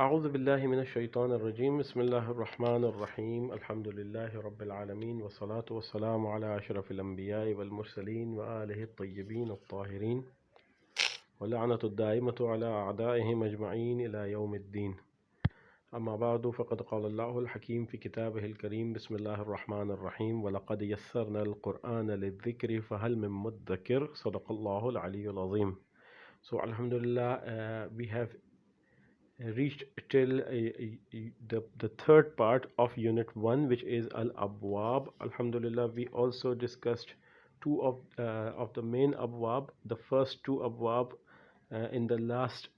أعوذ بالله من الشيطان الرجيم بسم الله الرحمن الرحيم الحمد لله رب العالمين والصلاة والسلام على أشرف الأنبياء والمرسلين وآله الطيبين الطاهرين واللعنة الدائمة على أعدائهم أجمعين إلى يوم الدين. أما بعد فقد قال الله الحكيم في كتابه الكريم بسم الله الرحمن الرحيم ولقد يسرنا القرآن للذكر فهل من مدكر صدق الله العلي العظيم. So Alhamdulillah, we have reached till the third part of unit 1, which is al-abwab. Alhamdulillah, we also discussed two of the main abwab, the first two abwab in the last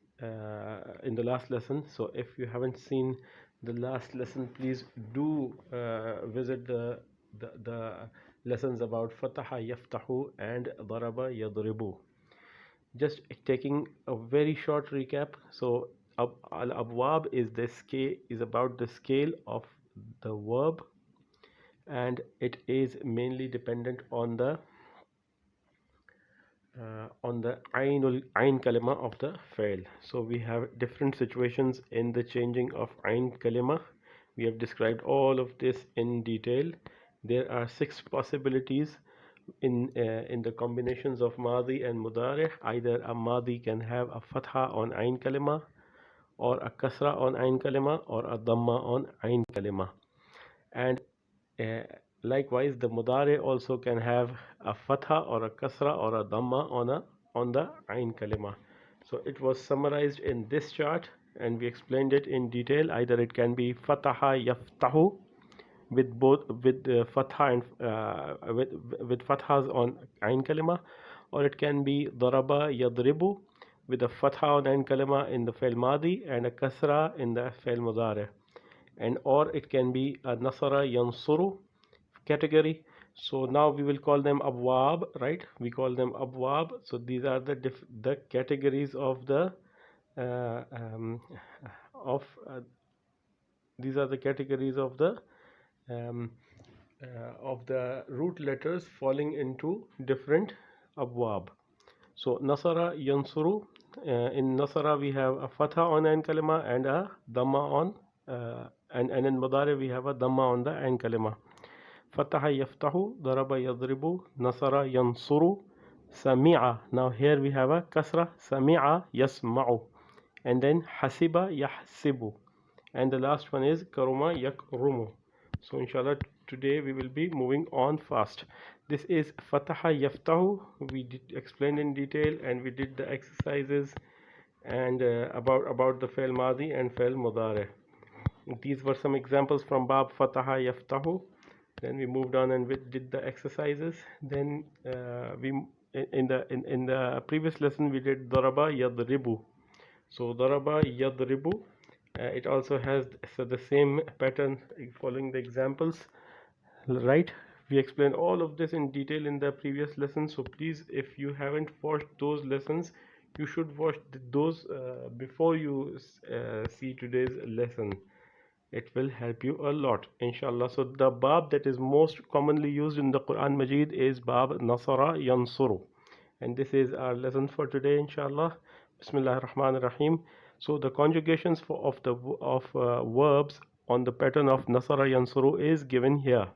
lesson. So if you haven't seen the last lesson, please do visit the lessons about fataha yaftahu and daraba yadribu. Just taking a very short recap. So al-abwab is about the scale of the verb, and it is mainly dependent on the ayn kalima of the fa'il. So we have different situations in the changing of ayn kalima. We have described all of this in detail. There are 6 possibilities in the combinations of Madi and Mudari. Either a Madi can have a Fatha on Ain Kalima, or a Kasra on Ain Kalima, or a Dhamma on Ain Kalima. And likewise, the Mudari also can have a Fatha or a Kasra or a Dhamma on the Ain Kalima. So it was summarized in this chart, and we explained it in detail. Either it can be Fataha Yaftahu, with fatha and with fathas on ain kalima, or it can be daraba yadribu with a fatha on ain kalima in the fi'l madi and a kasra in the fi'l mudari, and or it can be a nasara yansuru category. So now we will call them abwab, right? We call them abwab. So these are the categories of the these are the categories um, of the root letters falling into different abwab. So Nasara Yansuru, in Nasara we have a Fatha on Ain Kalima and a Dhamma on, and in Madari we have a Dhamma on the Ain Kalima. Fataha Yaftahu, Daraba Yadribu, Nasara Yansuru, Sami'a. Now here we have a Kasra, Sami'a Yasma'u, and then Hasiba Yahsibu, and the last one is Karuma Yakrumu. So inshallah today we will be moving on fast. This is Fataha Yaftahu. We did explain in detail, and we did the exercises and about the Fail Madi and Fail Mudare. These were some examples from Bab Fataha Yaftahu. Then we moved on and we did the exercises. Then we in the previous lesson we did Daraba Yadribu. So Daraba Yadribu, it also has the same pattern following the examples, right? We explained all of this in detail in the previous lesson. So please, if you haven't watched those lessons, you should watch those before you see today's lesson. It will help you a lot, inshallah. So the bab that is most commonly used in the Quran Majid is Bab Nasara Yansuru, and this is our lesson for today, inshallah. Bismillah ar-Rahman ar-Rahim. So the conjugations of verbs on the pattern of Nasara Yansuru is given here.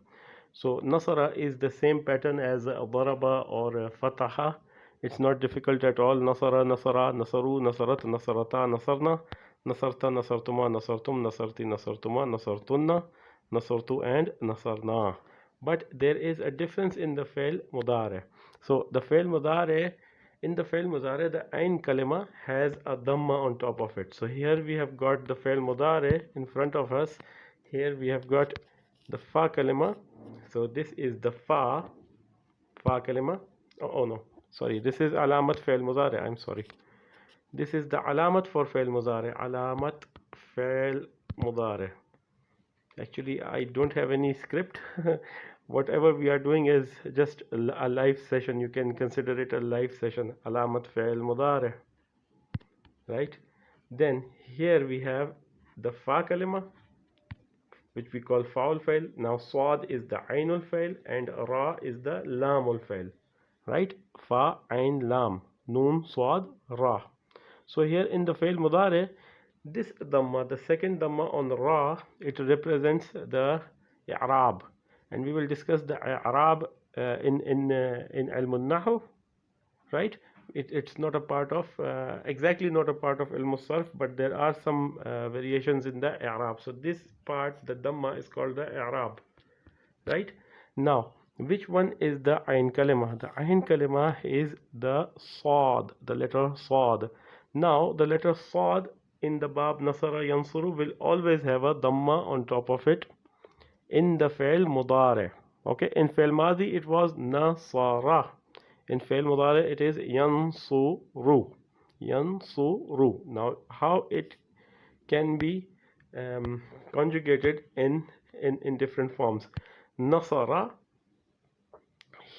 So Nasara is the same pattern as Daraba or Fataha. It's not difficult at all. Nasara, Nasara, Nasaru, Nasarat, Nasarata, Nasarna, Nasarta, Nasartuma, Nasartum, Nasarti, Nasartuma, Nasartunna, Nasartu, and Nasarna. But there is a difference in the Fail Mudare. So the Fail Mudare, in the Fail Mudare, the Ain Kalima has a Dhamma on top of it. So here we have got the Fail Mudare in front of us. Here we have got the Fa Kalima. So this is the fa kalima. Oh no, sorry, this is alamat fail mudari. I'm sorry, this is the alamat for fail mudari. Alamat fail mudari. Actually I don't have any script. Whatever we are doing is just a live session. You can consider it a live session. Alamat fail mudari, right? Then here we have the fa kalima, which we call foul fail. Now Swad is the Ainul fail and Ra is the Lamul fail, right? Fa, Ain, Lam, Noon, Swad, Ra. So here in the fail Mudare, This Dhamma, the second Dhamma on Ra, it represents the I'rab, and we will discuss the I'rab in Ilm al-Nahu, right? It's not a part of exactly not a part of Ilm al-Sarf, but there are some variations in the I'rab. So this part, the Dhamma, is called the I'rab, right? Now, which one is the Ain Kalima? The Ain Kalima is the Sad, the letter Sad. Now, the letter Sad in the Bab Nasara Yansuru will always have a Dhamma on top of it in the Fail Mudare. Okay, in Fail Madi it was Nasara. In Fail Mudare it is Yansuru. Yansuru. Now, how it can be conjugated in different forms. Nasara,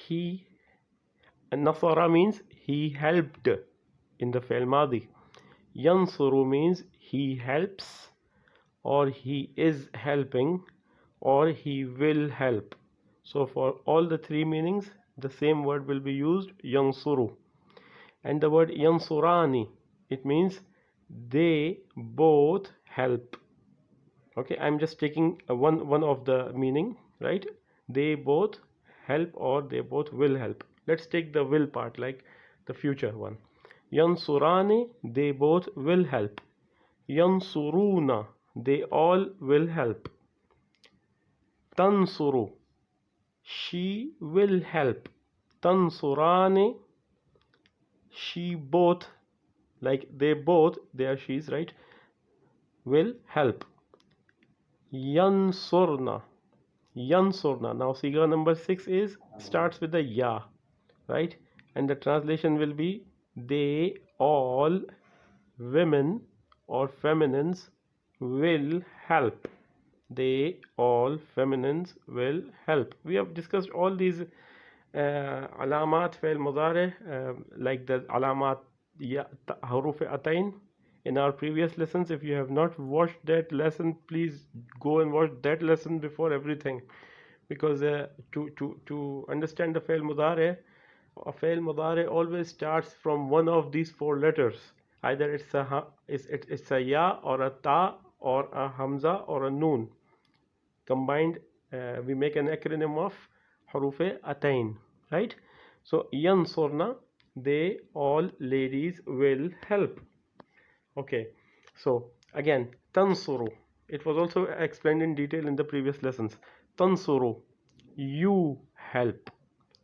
he, Nasara means he helped in the Fail Madi. Yansuru means he helps, or he is helping, or he will help. So for all the three meanings, the same word will be used, Yansuru. And the word Yansurani, it means they both help. Okay, I'm just taking one of the meaning, right? They both help, or they both will help. Let's take the will part, like the future one. Yansurani, they both will help. Yansuruna, they all will help. Tansuru, she will help. Tansurani, she both, like they both, they are she's, right, will help. Yansurna, Yansurna. Now Siga number 6 is starts with the Ya, right? And the translation will be they all women or feminines will help. They all feminines will help. We have discussed all these alamat fail mudare, like the alamat haruf atain in our previous lessons. If you have not watched that lesson, please go and watch that lesson before everything, because to understand the fail mudare, a fail mudare always starts from one of these four letters. Either it's a ya, or a ta, or a hamza, or a noon combined. We make an acronym of harufe atain, right? So yansurna, they all ladies will help. Okay, so again, tansuru, it was also explained in detail in the previous lessons. Tansuru, you help.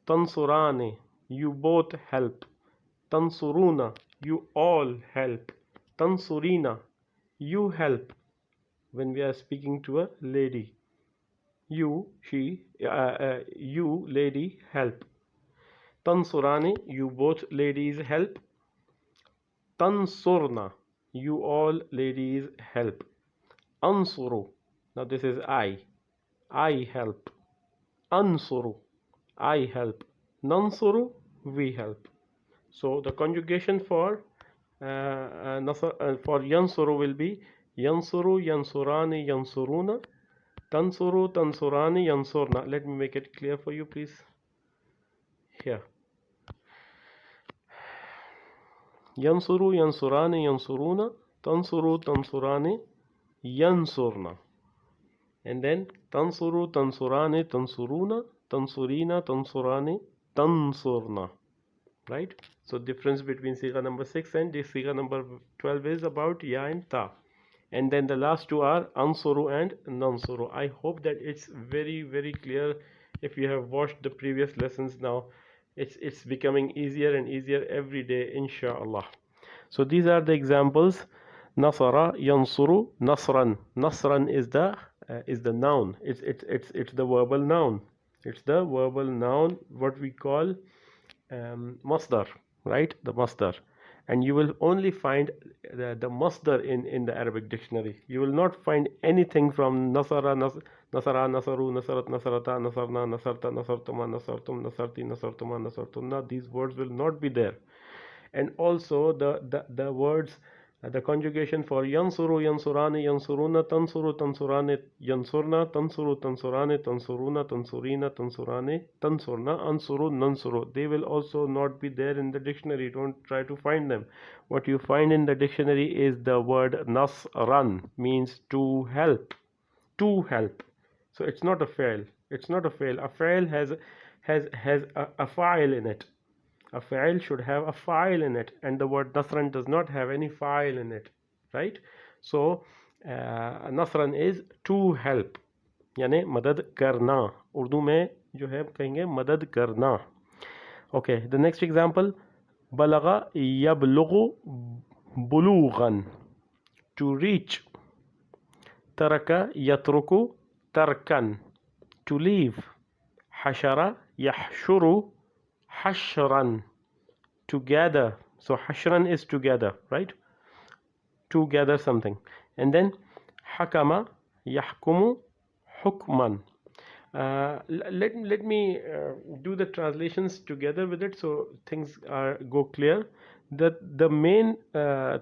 Tansurani, you both help. Tansuruna, you all help. Tansurina, you help. When we are speaking to a lady, you, she, you lady help. Tansurani, you both ladies help. Tansurna, you all ladies help. Ansuru, now this is I help. Ansuru, I help. Nansuru, we help. So the conjugation for yansuru will be yansuru, yansurani, yansuruna, tansuru, tansurani, yansurna. Let me make it clear for you, please. Here. Yansuru, yansurani, yansuruna, tansuru, tansurani, yansurna. And then tansuru, tansurani, tansuruna, tansurina, tansurani, tansurna. Right? So difference between Siga number 6 and this Siga number 12 is about Ya and Ta. And then the last two are Ansuru and Nansuru. I hope that it's very, very clear. If you have watched the previous lessons now, it's becoming easier and easier every day, inshallah. So these are the examples. Nasara, Yansuru, Nasran. Nasran is the noun. It's the verbal noun. It's the verbal noun, what we call masdar, right? The masdar. And you will only find the masdar in the Arabic dictionary. You will not find anything from nasara, nasara, nasaru, nasarat, nasarata, nasarna, nasarta, nasartuma, nasartum, nasarti, nasartuma, nasartunna. These words will not be there. And also the words The conjugation for yansuru, yansurani, yansuruna, tansuru, tansurani, yansurna, tansuru, tansurani, tansuruna, tansurina, tansurani, tansurna, ansuru, nansuru. They will also not be there in the dictionary. Don't try to find them. What you find in the dictionary is the word nasran, means to help. To help. So it's not a fail. It's not a fail. A fail has a file in it. A file should have a file in it, and the word nasran does not have any file in it, right? So nasran is to help, यानी मदद करना. उर्दू में जो है कहेंगे मदद करना. Okay, the next example, बलगा यबलुगु बुलूगन, to reach. तरका यतरुकु तरकन, to leave. हशरा यहशुरु hashran, to gather. So hashran is together, right? To gather something. And then hakama yahkumu hukman. Let me do the translations together with it so things go clear. The main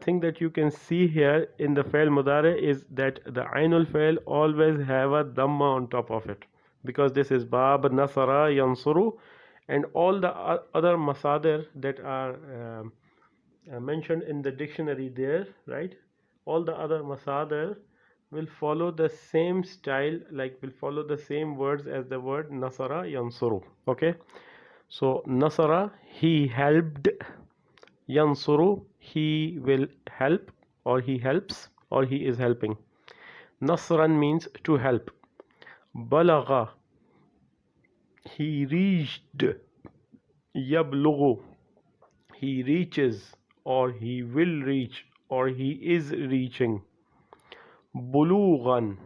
thing that you can see here in the fa'il mudari is that the ainul fa'il always have a dhamma on top of it, because this is bab nasara yansuru, and all the other masadir that are mentioned in the dictionary there, right? All the other masadir will follow the same style, like will follow the same words as the word nasara yansuru. Okay, so nasara, he helped. Yansuru, he will help, or he helps, or he is helping. Nasran means to help. Balagha, he reached. Yablughu, he reaches, or he will reach, or he is reaching. Bulughan,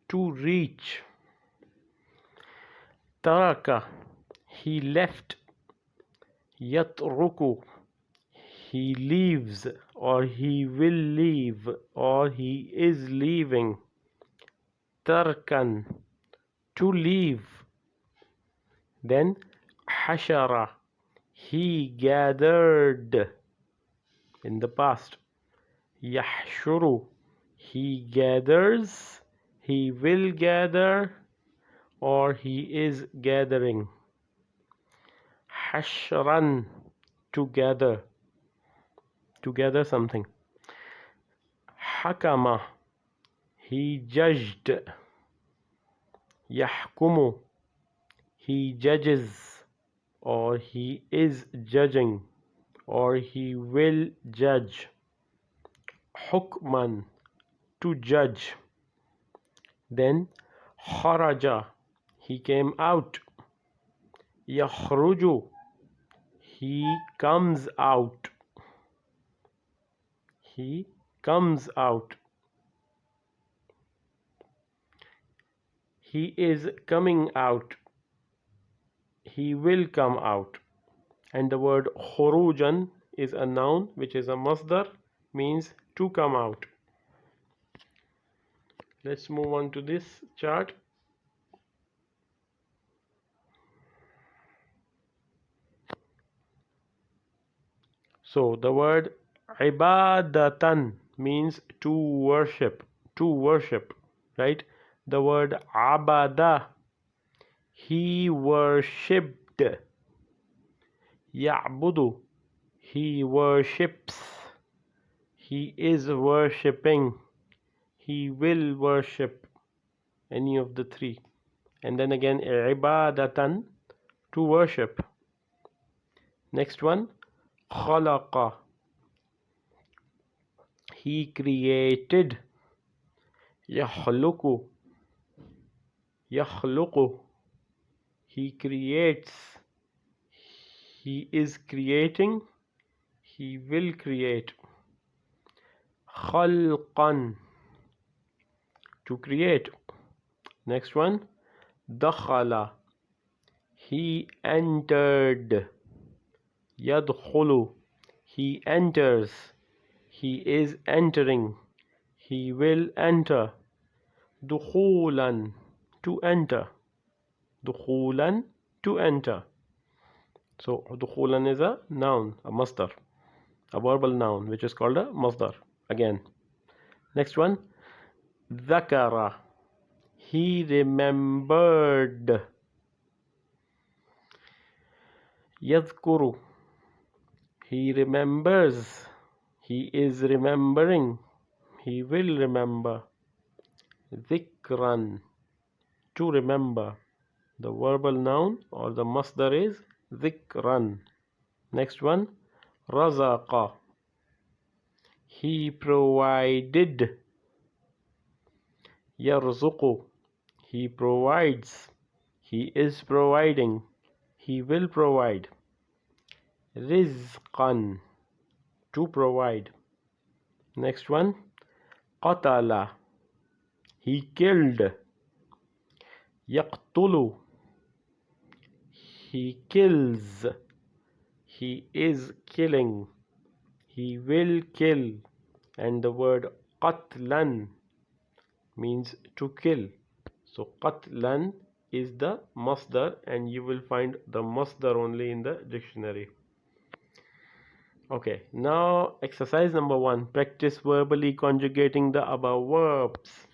to reach. Taraka, he left. Yatruku, he leaves, or he will leave, or he is leaving. Tarkan, to leave. Then hashara, he gathered in the past. Yahshuru, he gathers, he will gather, or he is gathering. Hashran, to gather something. Hakama, he judged. Yahkumu, he judges, or he is judging, or he will judge. Hukman, to judge. Then kharaja, he came out. Yakhruju, he comes out. He comes out. He is coming out. He will come out. And the word khurujan is a noun which is a masdar, means to come out. Let's move on to this chart. So the word ibadatan means to worship, right? The word abada, he worshipped. Ya'budu, he worships, he is worshipping, he will worship, any of the three. And then again ibadatan, to worship. Next one, khalaqa, he created. Yakhluqu, he creates, he is creating, he will create. Khalqan, to create. Next one, dakhala, he entered. Yadkhulu, he enters, he is entering, he will enter. Dukhulan, to enter. Dukhulan, to enter. So dukhulan is a noun, a masdar. a verbal noun which is called a masdar again. Next one, ذكر, he remembered. يذكر, he remembers, he is remembering, he will remember. ذكرا, to remember. The verbal noun or the masdar is ذكرا. Next one, رزق, he provided. يرزق, he provides, he is providing, he will provide. رزقا, to provide. Next one, قتل, he killed. يقتل, he kills, he is killing, he will kill. And the word قتلا means to kill. So قتلا is the masdar, and you will find the masdar only in the dictionary. Okay, now exercise number 1. Practice verbally conjugating the above verbs.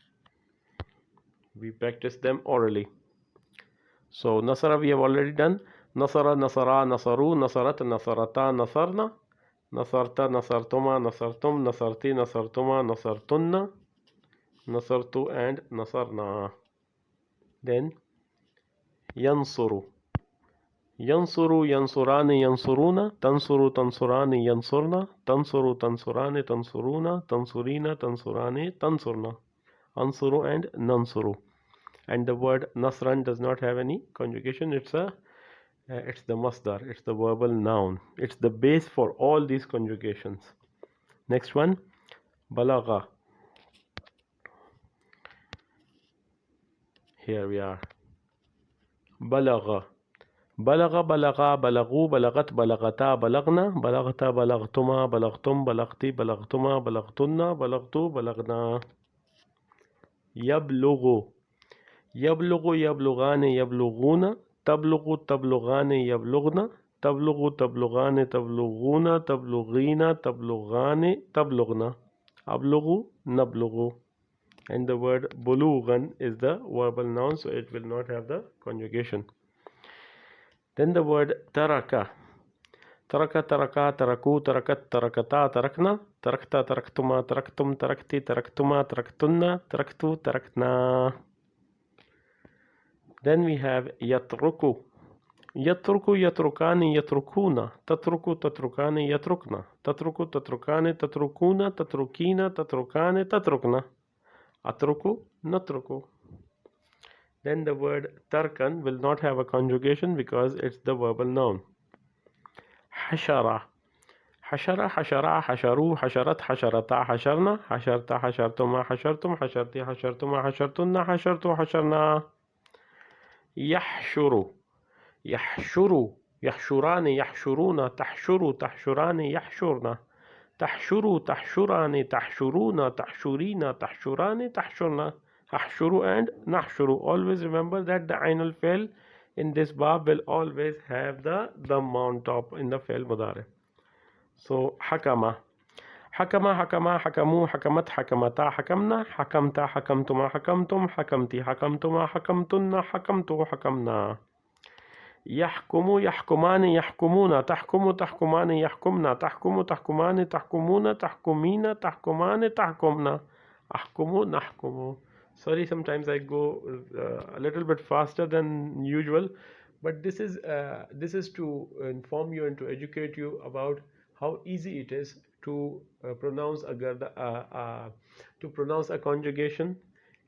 We practice them orally. So nasara we have already done. Nasara, nasara, nasaru, nasarat, nasarata, nasarna, nasarta, nasartuma, nasartum, nasarti, nasartuma, nasartunna, nasartu and nasarna. Then yansuru, yansuru, yansurani, yansuruna, tansuru, tansurani, yansurna, tansuru, tansurani, tansuruna, tansurina, tansurani, tansurna, ansuru and nansuru. And the word nasran does not have any conjugation. It's the masdar, it's the verbal noun, it's the base for all these conjugations. Next one, balagha. Here we are. Balagha, balagha, balagha, balagu, balagat, balagata, balagna, balagta, balagtuma, balagtum, balagti, balagtuma, balagtunna, balagtu, balagna. Yablughu, yablughu, yablugani, yabluguna, tablughu, tablugani, yablugna, tablughu, tablugani, tablughuna, tablughina, tablughani, tablugna, ablughu, nablughu. And the word bulughan is the verbal noun, so it will not have the conjugation. Then the word taraka. Taraka, taraka, taraku, tarakat, tarakata, tarakna, tarakta, taraktuma, taraktum, tarakti, taraktuma, taraktunna, taraktu, tarakna. Then we have yatruku. Yatruku, yatrukani, yatrukuna, tatruku, tatrukani, yatrukna, tatruku, tatrukani, tatrukuna, tatrukina, tatrukani, tatrukna, atruku, natruku. Then the word tarkan will not have a conjugation because it's the verbal noun. Hashara. Hashara, hashara, hasharu, hasharat, hasharata, hasharna, hasharta, hashartuma, hashartum, hasharti, hashartuma, hashartunna, hashartu, hasharna. Yahshuru. يحشروا يحشران يحشرون تحشروا تحشران يحشرن تحشروا تحشران تحشرون تحشرين تحشران تحشرن. Ahshuru and nahshuru. Always remember that the ainul fail in this bab will always have the dam on top in the fail mudare. So hakama, hakama, hakama, hakamu, hakamat, hakamata, hakamna, hakamta, hakamtuma, hakamtum, hakamti, hakamtuma, hakamtunna, hakamtu, hakamna. يحكم يحكمان يحكمون تحكم تحكمان يحكمنا تحكم تحكمان تحكمون تحكمين تحكمان تحكمنا أحكم نحكم. Sorry, sometimes I go a little bit faster than usual, but this is to inform you and to educate you about how easy it is to pronounce a conjugation.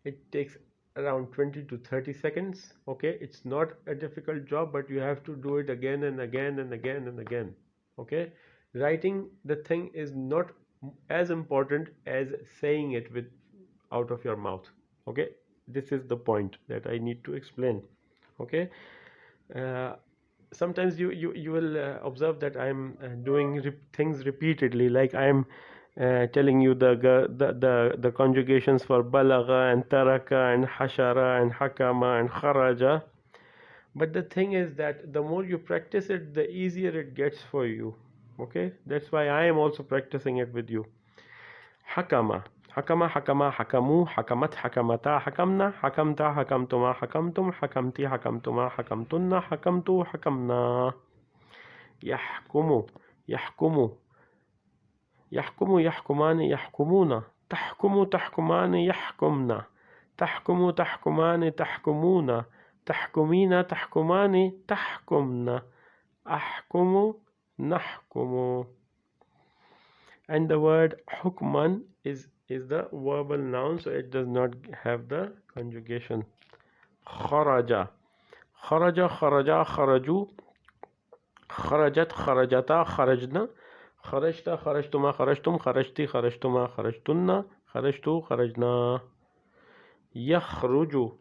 It takes around 20 to 30 seconds. Okay, it's not a difficult job, but you have to do it again and again and again and again. Okay, writing the thing is not as important as saying it with out of your mouth. Okay, this is the point that I need to explain. Okay, sometimes you will observe that I am doing things repeatedly, like I am telling you the conjugations for balagha and taraka and hashara and hakama and kharaja. But the thing is that the more you practice it, the easier it gets for you. Okay, that's why I am also practicing it with you. Hakama, hakama, hakama, hakamu, hakamat, hakamata, hakamna, hakamta, hakamtuma, hakamtum, hakamti, hakamtuma, hakamtunna, hakamtu, hakamna. Yahkumu, yahkumu, يحكم يحكمان يحكمون تحكم تحكمان يحكمن تحكم تحكمان تحكمون تحكمين تحكمان تحكمن أحكم نحكم. And the word hukman is the verbal noun, so it does not have the conjugation. خرج خرج خرجا خرجوا خرجت خرجتا خرجنا خرجت خرجتما خرجتم خرجتي خرجتما خرجتن خرجتو خرجنا. يخرج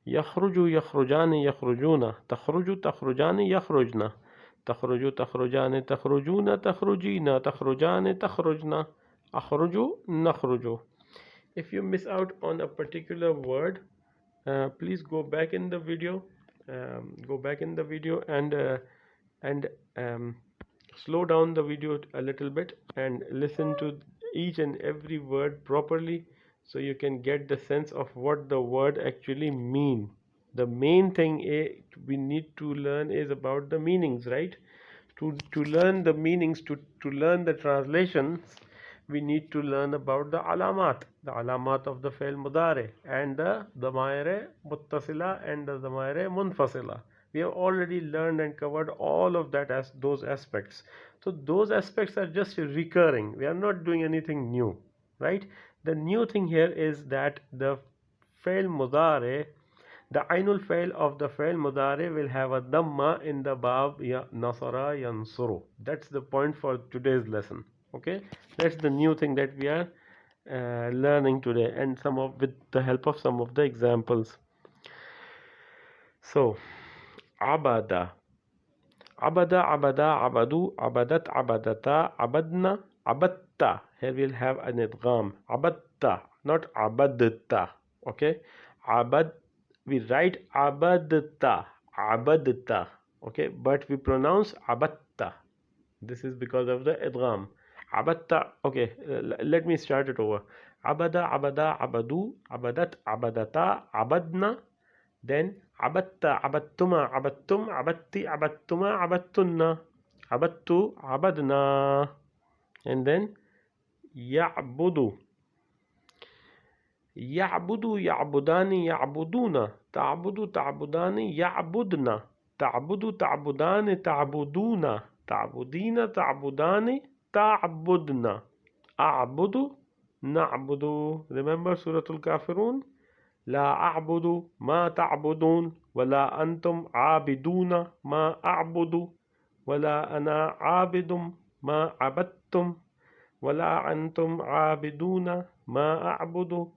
يخرج يخرجان يخرجون تخرج تخرجان يخرجن تخرج تخرجان تخرجون تخرجين تخرجان تخرجن أخرج نخرج. If you miss out on a particular word, please go back in the video, and slow down the video a little bit and listen to each and every word properly, so you can get the sense of what the word actually mean. The main thing we need to learn is about the meanings, right? To learn the meanings, to learn the translations, we need to learn about the alamat of the fi'l mudari, and the damaire muttasila and the damaire munfasila. We have already learned and covered all of that as those aspects. So those aspects are just recurring. We are not doing anything new, right? The new thing here is that the fi'l mudari, the ainul fail of the fail mudari, will have a dhamma in the bab ya nasara yansuru. That's the point for today's lesson. Okay, that's the new thing that we are learning today, and some of with the help of some of the examples. So abada, abada, abada, abadu, abadat, abadata, abadna, abatta. Here we'll have an idgham. Abatta, not abadta. Okay, abad, we write abadta, abadta. Okay, but we pronounce abatta. This is because of the idgham. Abatta. Okay, let me start it over. Abada, abada, abadu, abadat, abadata, abadna. Then abatta, abattuma, abattum, abatti, abattuma, abattunna, abattu, abadna. And then ya'budu, ya'budu, ya'budani, ya'buduna, ta'budu, ta'budani, ya'budna, ta'budu, ta'budani, ta'buduna, ta'budina, ta'budani, ta'budna, a'budu, na'budu. Remember Suratul Kafirun? لا أعبد ما تعبدون ولا أنتم عابدون ما أعبد ولا أنا عابد ما عبدتم ولا أنتم عابدون ما أعبد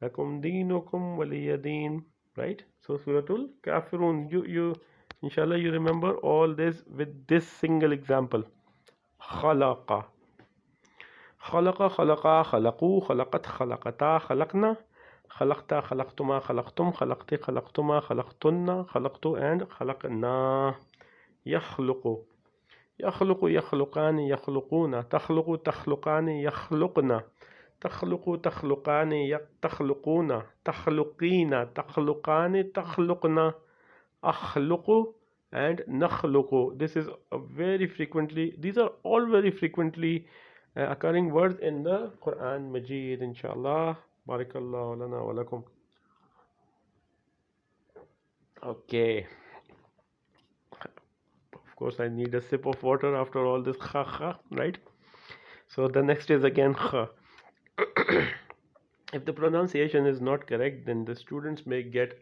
لكم دينكم ولي دين. Right? So Suratul Kafirun, you inshallah you remember all this with this single example. خلق خلق خلقا خلقوا خلقت خلقتا خلقنا خلقت خلقتما خلقتم خلقت خلقتما خلقتن خلقت and خلقنا. يخلق يخلق يخلقان يخلقون تخلق تخلقان يخلقن تخلق تخلقان تخلقون تخلقين تخلقان تخلقن أخلق and نخلق. This is very frequently, these are all very frequently occurring words in the Quran Majid, inshallah. Barakallahu lana wa lakum. Okay, of course I need a sip of water after all this kha kha, right? So the next is again kha. If the pronunciation is not correct, then the students may get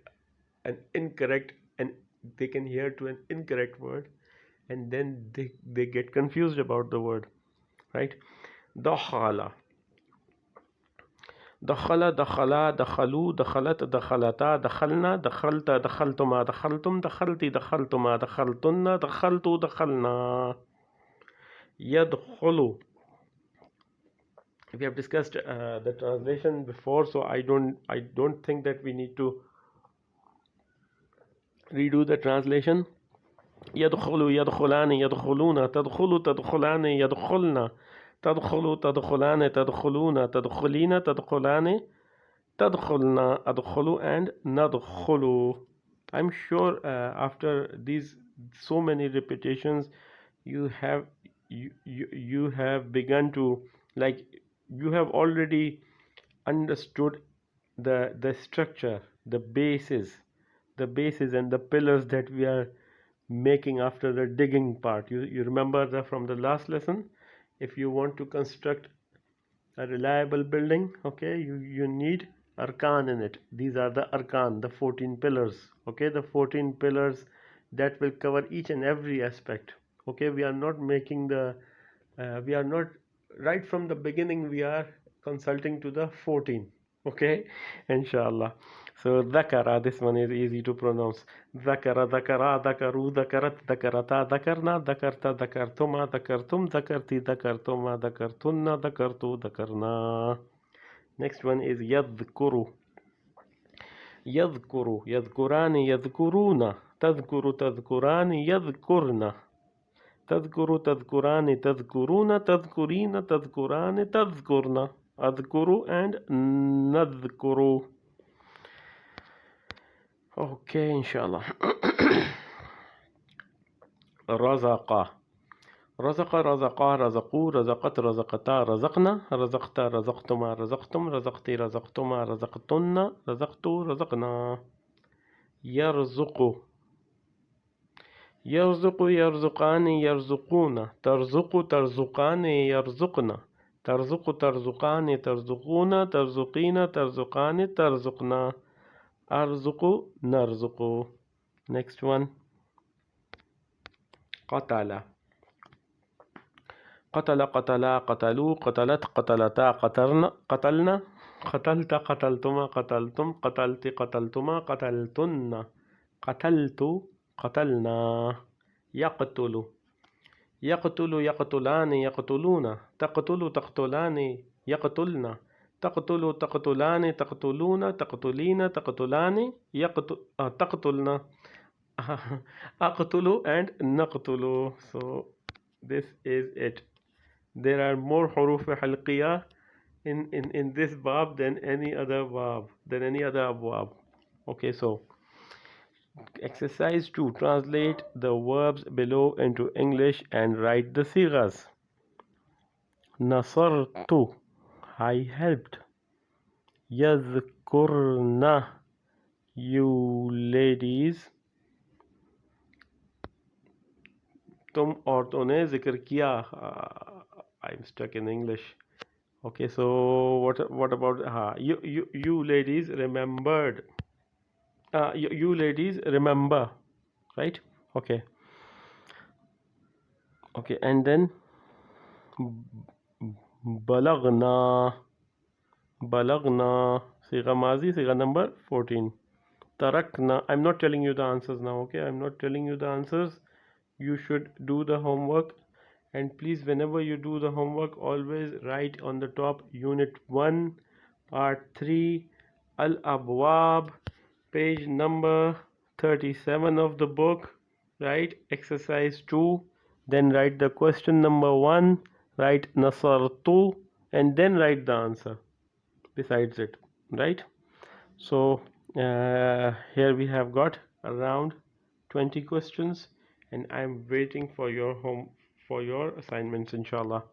an incorrect, and they can hear to an incorrect word, and then they get confused about the word, right? Dakhala, دخل دخلا دخلوا دخلت دخلتا دخلنا دخلت دخلتما دخلتم دخلتي دخلتما دخلتن دخلتوا دخلنا. يدخل, we have discussed the translation before, so I don't think that we need to redo the translation. يدخل يدخلان يدخلون تدخل تدخلان يدخلن تدخل تدخلان تدخلون تدخلين تدخلان تدخلنا أدخل and ندخل. I'm sure after these so many repetitions you have you have begun to, like, you have already understood the structure, the bases and the pillars that we are making after the digging part. You remember that from the last lesson. If you want to construct a reliable building, okay, you need arkan in it. These are the arkan, the 14 pillars, okay, the 14 pillars that will cover each and every aspect. Okay, we are not making the we are not, right from the beginning we are consulting to the 14. Okay, inshallah. So dhakara, this one is easy to pronounce. Dhakara, dhakara, dhakaru, dhakarat, dhakarata, dhakarna, dhakarta, dhakartuma, dhakartum, dhakarti, dhakartuma, dhakartunna, dhakartu, dhakarna. Next one is yadhkuru. Yadhkuru, yadhkurani, yadhkuruna, tadhkuru, tadhkurani, yadhkurna. تذكر تذكران تذكرون تذكرين تذكران تذكرن. أذكر and نذكر. Okay, inshallah. رزق رزق رزقا رزقوا رزقت رزقتا رزقنا رزقت رزقتما رزقتم رزقتي رزقتما رزقتن رزقت رزقنا. يرزق يرزق يرزقان يرزقون ترزق ترزقان يرزقن ترزق ترزقان ترزقون ترزقين ترزقان ترزقنا. أرزق نرزق. Next one. قتل قتل قتلا قتلوا قتلت قتلتا قتلنا قتلنا قتلت قتلتما قتلتم قتلت قتلتما قتلتن قتلت قتلنا. يقتل يقتل يقتلان يقتلون تقتل تقتلان يقتلن تقتل تقتلان تقتلون تقتلين تقتلان تقتلن. أقتل and نقتل. So this is it. There are more huruf halqiyah in this bab than any other abwab. Okay, so exercise 2. Translate the verbs below into English and write the sighas. Nasartu, I helped. Yadhkurna, you ladies. तुम औरतों ने जिक्र किया. I'm stuck in English. Okay, so what about you ladies remembered. You ladies remember, right? Okay, and then balagna sigha mazi, sigha number 14. Tarakna, I'm not telling you the answers now, okay? I'm not telling you the answers. You should do the homework, and please, whenever you do the homework, always write on the top unit 1 part 3 al abwab, page number 37 of the book. Write exercise 2, then write the question number 1, write nasartu, and then write the answer besides it, right? So here we have got around 20 questions, and I'm waiting for your assignments, inshallah.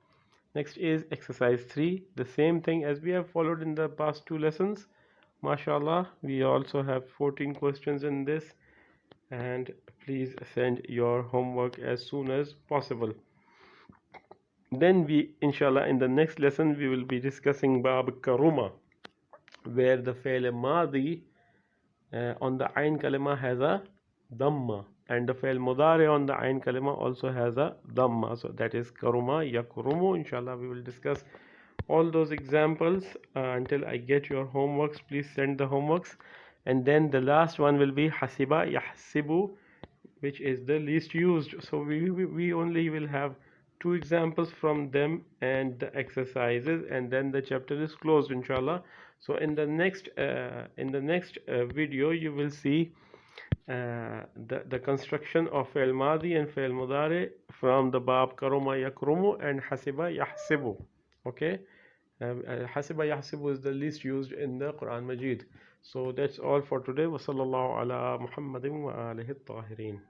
Next is exercise 3, the same thing as we have followed in the past 2 lessons. Mashallah, we also have 14 questions in this, and please send your homework as soon as possible. Then we, inshallah, in the next lesson we will be discussing bab karuma, where the fi'l madi on the ayn kalima has a dhamma, and the fi'l mudari on the ayn kalima also has a dhamma. So that is karuma yakrumu. Inshallah, we will discuss all those examples until I get your homeworks. Please send the homeworks. And then the last one will be hasiba yahsibu, which is the least used. So we only will have 2 examples from them and the exercises, and then the chapter is closed, inshallah. So in the next video you will see the construction of fi'l madi and fi'l mudari from the bab karuma yakrumu and hasiba yahsibu. Okay, hasiba yahsibu is the least used in the Quran Majid. So that's all for today. Wa sallallahu ala Muhammadin wa alihi tahirin.